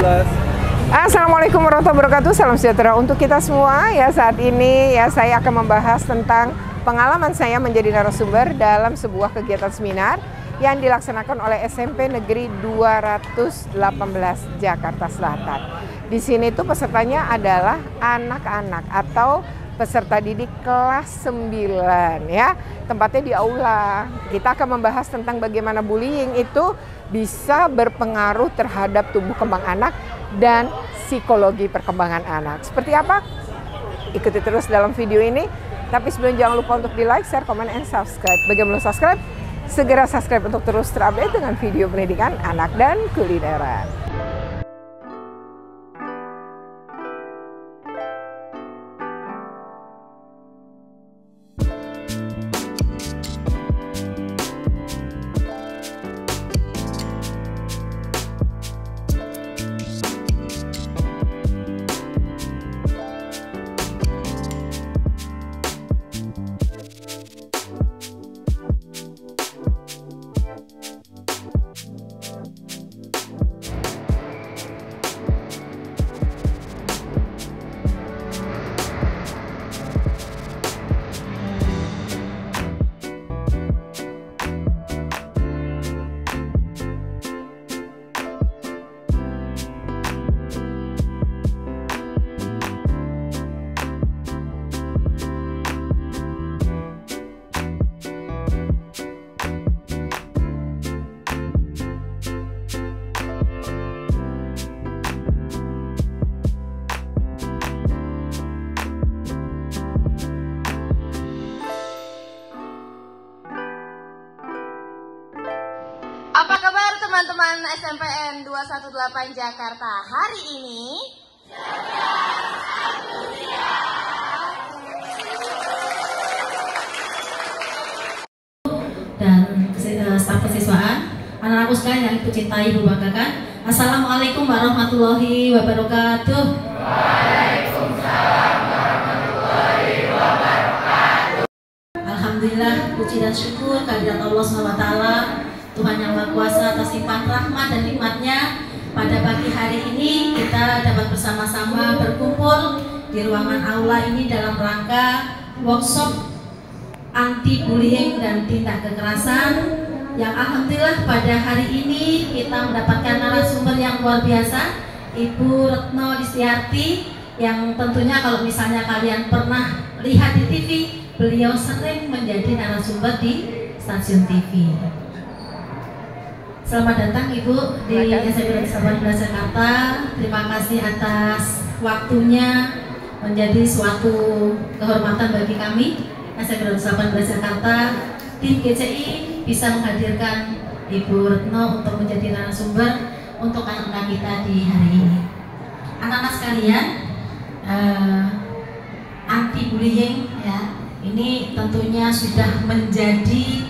Assalamualaikum warahmatullahi wabarakatuh. Salam sejahtera untuk kita semua. Ya, saat ini ya saya akan membahas tentang pengalaman saya menjadi narasumber dalam sebuah kegiatan seminar yang dilaksanakan oleh SMP Negeri 218 Jakarta Selatan. Di sini tuh pesertanya adalah anak-anak atau peserta didik kelas 9 ya. Tempatnya di aula. Kita akan membahas tentang bagaimana bullying itu bisa berpengaruh terhadap tumbuh kembang anak dan psikologi perkembangan anak. Seperti apa? Ikuti terus dalam video ini. Tapi sebelum, jangan lupa untuk di like, share, komen, and subscribe. Bagi yang belum subscribe, segera subscribe untuk terus terupdate dengan video pendidikan anak dan kulineran. Apa kabar teman-teman SMPN 218 Jakarta hari ini? Dan staf kesiswaan, anak-anakku sekalian yang ibu cintai, ibu banggakan. Assalamualaikum warahmatullahi wabarakatuh. Waalaikumsalam warahmatullahi wabarakatuh. Alhamdulillah, puji dan syukur kehadirat Allah SWT, Tuhan yang Maha Kuasa atas limpahan rahmat dan nikmatnya. Pada pagi hari ini kita dapat bersama-sama berkumpul di ruangan aula ini dalam rangka workshop anti bullying dan tindak kekerasan, yang alhamdulillah pada hari ini kita mendapatkan narasumber yang luar biasa, Ibu Retno Listiarti, yang tentunya kalau misalnya kalian pernah lihat di TV, beliau sering menjadi narasumber di stasiun TV. Selamat datang Ibu di SMP 218 Jakarta. Terima kasih atas waktunya, menjadi suatu kehormatan bagi kami SMP 218 Jakarta. Tim GCI bisa menghadirkan Ibu Retno untuk menjadi narasumber untuk anak-anak kita di hari ini. Anak-anak sekalian, anti bullying ya, ini tentunya sudah menjadi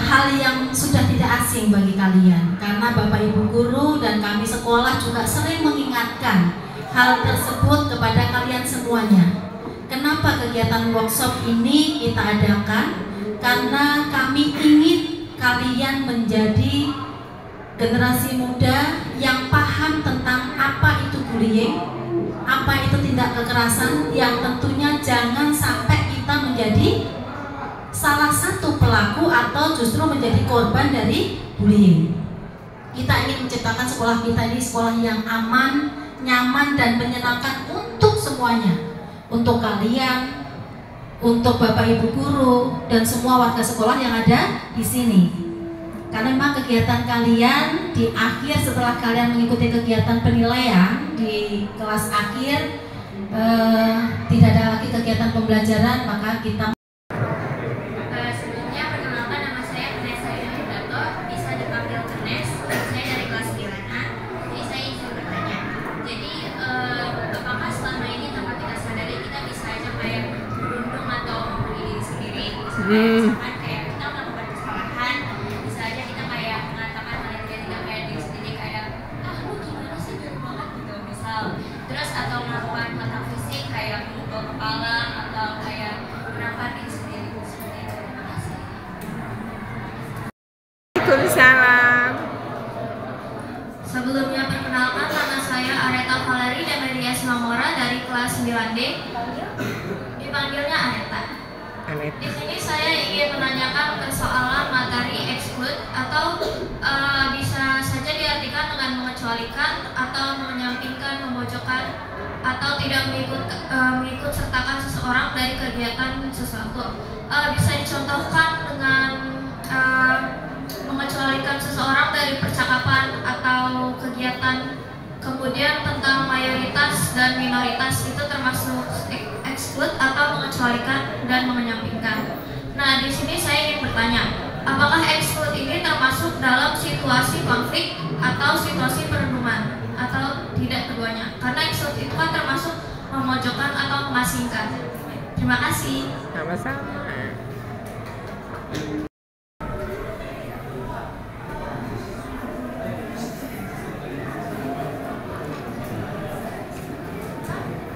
hal yang sudah tidak asing bagi kalian, karena Bapak Ibu guru dan kami sekolah juga sering mengingatkan hal tersebut kepada kalian semuanya. Kenapa kegiatan workshop ini kita adakan? Karena kami ingin kalian menjadi generasi muda yang paham tentang apa itu bullying, apa itu tindak kekerasan, yang tentunya jangan sampai kita menjadi salah satu pelaku atau justru menjadi korban dari bullying. Kita ingin menciptakan sekolah kita ini sekolah yang aman, nyaman, dan menyenangkan untuk semuanya, untuk kalian, untuk Bapak Ibu guru, dan semua warga sekolah yang ada di sini. Karena memang kegiatan kalian di akhir, setelah kalian mengikuti kegiatan penilaian di kelas akhir, tidak ada lagi kegiatan pembelajaran, maka kita kayak kita melakukan kesalahan, bisa aja kita kayak mengatakan hal yang tidak kayak diri sendiri, kayak lu gimana sih, jauh banget gitu misal, terus atau melakukan kontak fisik kayak memukul kepala atau kayak menampar diri sendiri seperti itu. Terima kasih. Waalaikumsalam. Sebelumnya perkenalkan, nama saya Areta Valeri Demelia Simamora dari kelas 9D. Dipanggilnya Areta. Di sini saya ingin menanyakan persoalan materi exclude atau bisa saja diartikan dengan mengecualikan atau menyampingkan, memojokkan atau tidak mengikut sertakan seseorang dari kegiatan sesuatu. Bisa dicontohkan dengan mengecualikan seseorang dari percakapan atau kegiatan. Kemudian tentang mayoritas dan minoritas itu termasuk exclude atau mengecualikan dan menyampingkan. Nah, di sini saya ingin bertanya, apakah exclude ini termasuk dalam situasi konflik atau situasi perenungan atau tidak keduanya? Karena exclude itu kan termasuk memojokkan atau mengasingkan. Terima kasih. Sama-sama.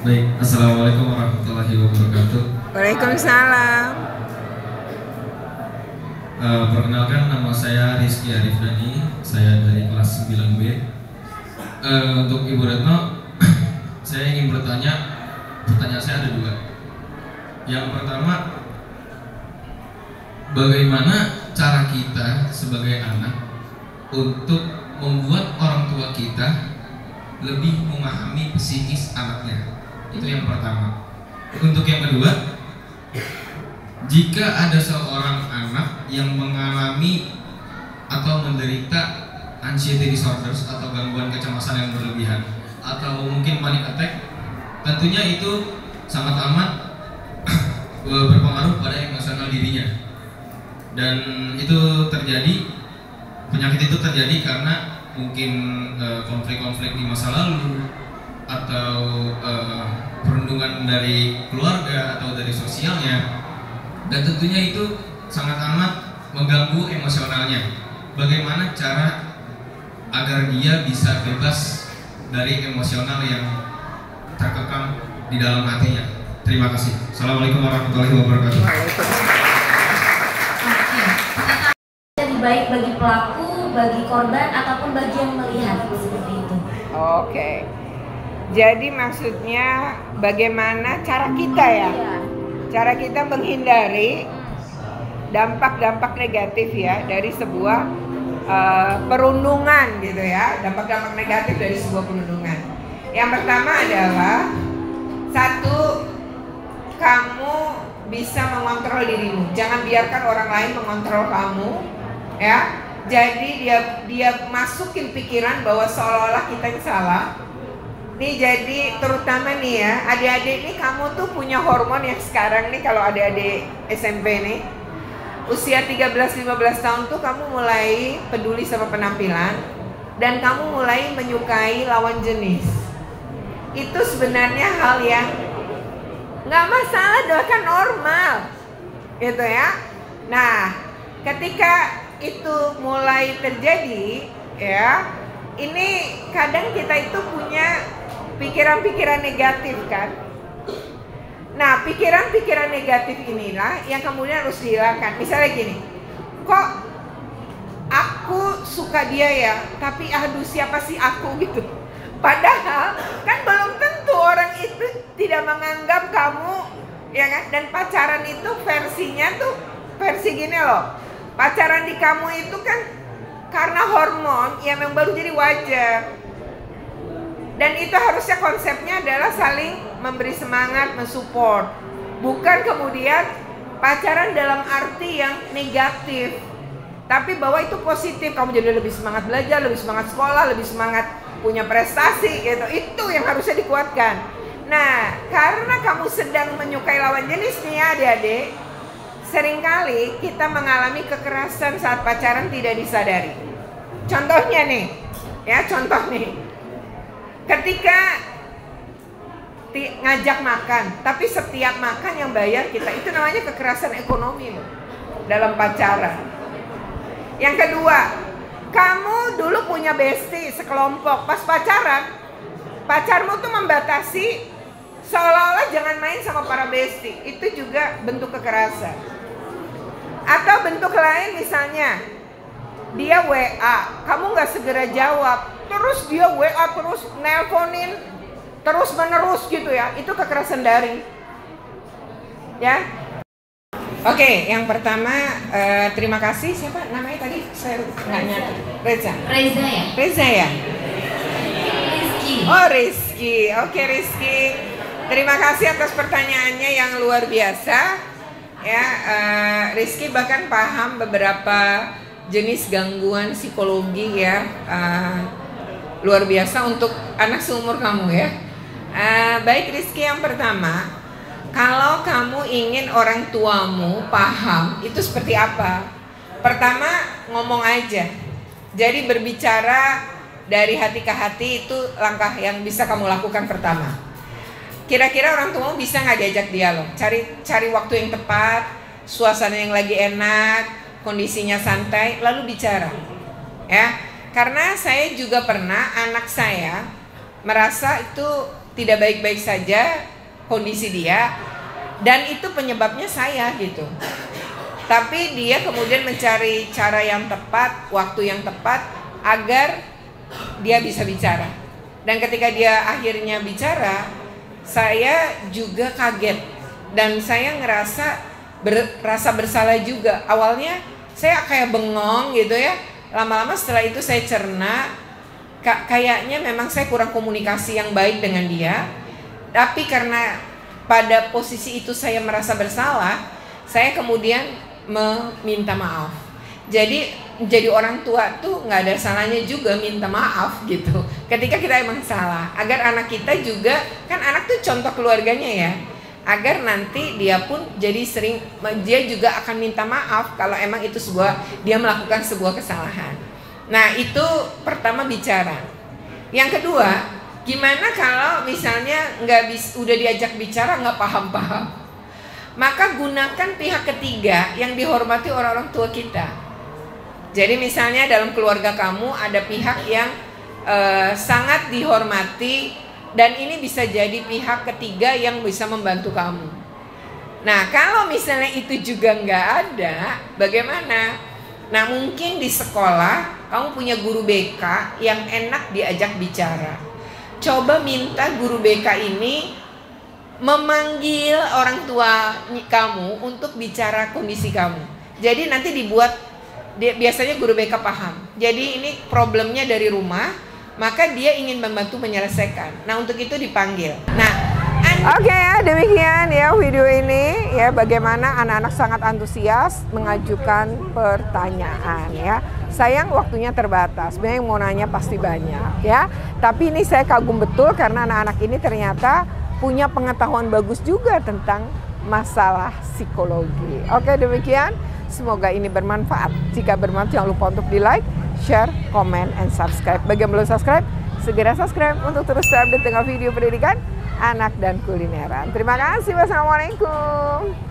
Baik, Assalamualaikum warahmatullahi wabarakatuh. Waalaikumsalam. Perkenalkan, nama saya Rizky Arifdani, saya dari kelas 9B. Untuk Ibu Retno, saya ingin bertanya, pertanyaan saya ada dua. Yang pertama, bagaimana cara kita sebagai anak untuk membuat orang tua kita lebih memahami psikis anaknya? Itu yang pertama. Untuk yang kedua, jika ada seorang anak yang mengalami atau menderita anxiety disorders atau gangguan kecemasan yang berlebihan atau mungkin panic attack, tentunya itu sangat amat berpengaruh pada emosional dirinya. Dan itu terjadi, penyakit itu terjadi karena mungkin konflik-konflik di masa lalu atau perundungan dari keluarga atau dari sosialnya, dan tentunya itu sangat amat mengganggu emosionalnya. Bagaimana cara agar dia bisa bebas dari emosional yang terkekang di dalam hatinya? Terima kasih. Assalamualaikum warahmatullahi wabarakatuh. Jadi baik bagi pelaku, bagi korban ataupun bagi yang melihat seperti itu. Oke. Jadi maksudnya bagaimana cara kita ya? Cara kita menghindari dampak-dampak negatif ya dari sebuah perundungan gitu ya. Dampak-dampak negatif dari sebuah perundungan. Yang pertama adalah satu, kamu bisa mengontrol dirimu. Jangan biarkan orang lain mengontrol kamu ya. Jadi dia masukin pikiran bahwa seolah-olah kita yang salah. Nih jadi terutama nih ya, adik-adik nih kamu tuh punya hormon yang sekarang nih, kalau adik-adik SMP nih usia 13-15 tahun tuh kamu mulai peduli sama penampilan dan kamu mulai menyukai lawan jenis. Itu sebenarnya hal yang nggak masalah, bahkan normal gitu ya. Nah, ketika itu mulai terjadi ya, ini kadang kita itu punya pikiran-pikiran negatif kan. Nah, pikiran-pikiran negatif inilah yang kemudian harus dihilangkan. Misalnya gini, kok aku suka dia ya, tapi aduh siapa sih aku gitu. Padahal kan belum tentu orang itu tidak menganggap kamu ya kan. Dan pacaran itu versinya tuh versi gini loh. Pacaran di kamu itu kan karena hormon yang baru jadi wajar. Dan itu harusnya konsepnya adalah saling memberi semangat, mensupport. Bukan kemudian pacaran dalam arti yang negatif, tapi bahwa itu positif. Kamu jadi lebih semangat belajar, lebih semangat sekolah, lebih semangat punya prestasi gitu. Itu yang harusnya dikuatkan. Nah, karena kamu sedang menyukai lawan jenis nih ya adik-adik, seringkali kita mengalami kekerasan saat pacaran tidak disadari. Contohnya nih, ya contoh nih. Ketika ngajak makan, tapi setiap makan yang bayar kita, itu namanya kekerasan ekonomi loh dalam pacaran. Yang kedua, kamu dulu punya bestie sekelompok, pas pacaran, pacarmu tuh membatasi seolah-olah jangan main sama para bestie, itu juga bentuk kekerasan. Atau bentuk lain misalnya, dia WA, kamu nggak segera jawab, terus dia WA terus nelponin terus menerus gitu ya, itu kekerasan daring. Ya. Oke, yang pertama terima kasih. Siapa namanya tadi? Saya nggak nyata. Reza. Reza ya? Reza ya? Rizky. Oh Rizky. Oke Rizky. Terima kasih atas pertanyaannya yang luar biasa. Ya, Rizky bahkan paham beberapa jenis gangguan psikologi ya, luar biasa untuk anak seumur kamu ya. Baik Rizky, yang pertama, kalau kamu ingin orang tuamu paham itu seperti apa? Pertama, ngomong aja. Jadi berbicara dari hati ke hati itu langkah yang bisa kamu lakukan pertama. Kira-kira orang tuamu bisa nggak diajak dialog? Cari waktu yang tepat, suasana yang lagi enak, kondisinya santai, lalu bicara. Ya, karena saya juga pernah anak saya merasa itu tidak baik-baik saja kondisi dia, dan itu penyebabnya saya gitu. Tapi dia kemudian mencari cara yang tepat, waktu yang tepat agar dia bisa bicara. Dan ketika dia akhirnya bicara, saya juga kaget dan saya rasa bersalah juga. Awalnya saya kayak bengong gitu ya. Lama-lama setelah itu saya cerna, kayaknya memang saya kurang komunikasi yang baik dengan dia. Tapi karena pada posisi itu saya merasa bersalah, saya kemudian meminta maaf. Jadi orang tua tuh nggak ada salahnya juga minta maaf gitu. Ketika kita emang salah, agar anak kita juga, kan anak tuh contoh keluarganya ya, agar nanti dia pun jadi dia juga akan minta maaf kalau emang itu dia melakukan sebuah kesalahan. Nah itu pertama bicara. Yang kedua, gimana kalau misalnya udah diajak bicara nggak paham-paham? Maka gunakan pihak ketiga yang dihormati orang-orang tua kita. Jadi misalnya dalam keluarga kamu ada pihak yang sangat dihormati, dan ini bisa jadi pihak ketiga yang bisa membantu kamu. Nah kalau misalnya itu juga nggak ada, bagaimana? Nah mungkin di sekolah kamu punya guru BK yang enak diajak bicara. Coba minta guru BK ini memanggil orang tua kamu untuk bicara kondisi kamu. Jadi nanti biasanya guru BK paham. Jadi ini problemnya dari rumah, maka dia ingin membantu menyelesaikan. Nah untuk itu dipanggil. Nah, oke ya, demikian ya video ini ya, bagaimana anak-anak sangat antusias mengajukan pertanyaan ya. Sayang waktunya terbatas, sebenarnya yang mau nanya pasti banyak ya. Tapi ini saya kagum betul karena anak-anak ini ternyata punya pengetahuan bagus juga tentang masalah psikologi. Oke demikian, semoga ini bermanfaat. Jika bermanfaat jangan lupa untuk di like, share, comment, and subscribe. Bagi yang belum subscribe, segera subscribe untuk terus terupdate dengan video pendidikan anak dan kulineran. Terima kasih. Wassalamualaikum.